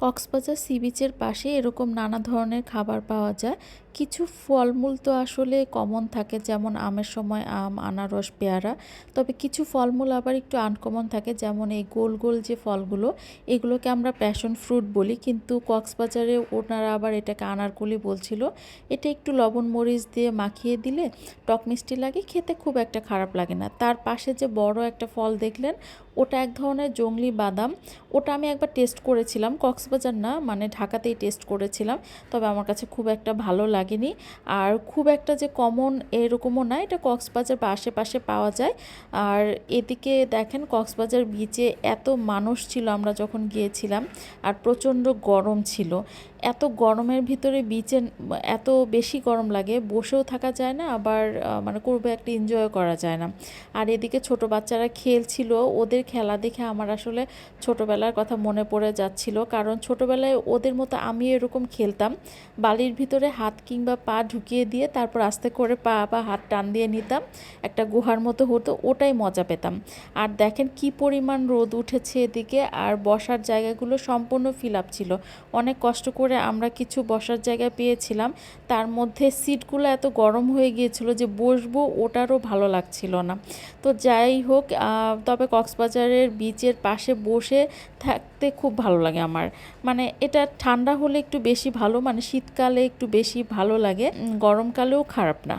Cox's Bazar C বিচের পাশে এরকম নানা ধরনের খাবার পাওয়া যায়। কিছু ফলমূল তো আসলে কমন থাকে, যেমন আমের সময় আম, আনারস, পেয়ারা। তবে কিছু ফলমূল আবার একটু আনকমন থাকে, যেমন এই গোল গোল যে ফলগুলো, এগুলোকে আমরা প্যাশন ফ্রুট বলি, কিন্তু কক্সবাজারে ওনারা আবার এটাকে আনারকলি বলছিল। এটা একটু লবণ মরিচ দিয়ে মাখিয়ে দিলে টক মিষ্টি লাগে, খেতে খুব একটা খারাপ লাগে না। তার পাশে যে বড় একটা ফল দেখলেন, ওটা এক ধরনের জংলি বাদাম। ওটা আমি একবার টেস্ট করেছিলাম, কক্সবাজার না, মানে ঢাকাতেই টেস্ট করেছিলাম। তবে আমার কাছে খুব একটা ভালো লাগেনি। আর খুব একটা যে কমন এরকমও না, এটা কক্সবাজার বা আশেপাশে পাওয়া যায়। আর এদিকে দেখেন কক্সবাজার বিচে এত মানুষ ছিল আমরা যখন গিয়েছিলাম, আর প্রচণ্ড গরম ছিল। এত গরমের ভিতরে বিচে এত বেশি গরম লাগে, বসেও থাকা যায় না, আবার মানে করবে একটা এনজয় করা যায় না। আর এদিকে ছোট বাচ্চারা খেলছিল, ওদের খেলা দেখে আমার আসলে ছোটোবেলার কথা মনে পড়ে যাচ্ছিল। কারণ ছোটোবেলায় ওদের মতো আমিও এরকম খেলতাম, বালির ভিতরে হাত কিংবা পা ঢুকিয়ে দিয়ে তারপর আস্তে করে পা বা হাত টান দিয়ে নিতাম, একটা গুহার মতো হতো, ওটাই মজা পেতাম। আর দেখেন কি পরিমাণ রোদ উঠেছে এদিকে, আর বসার জায়গাগুলো সম্পূর্ণ ফিল আপ ছিল। অনেক কষ্ট করে আমরা কিছু বসার জায়গা পেয়েছিলাম, তার মধ্যে সিটগুলো এত গরম হয়ে গিয়েছিল যে বসবো ওটারও ভালো লাগছিল না। তো যাই হোক, তবে কক্সবাজারের বিচের পাশে বসে থাকতে খুব ভালো লাগে আমার। মানে এটা ঠান্ডা হলে একটু বেশি ভালো, মানে শীতকালে একটু বেশি ভালো লাগে, গরমকালেও খারাপ না।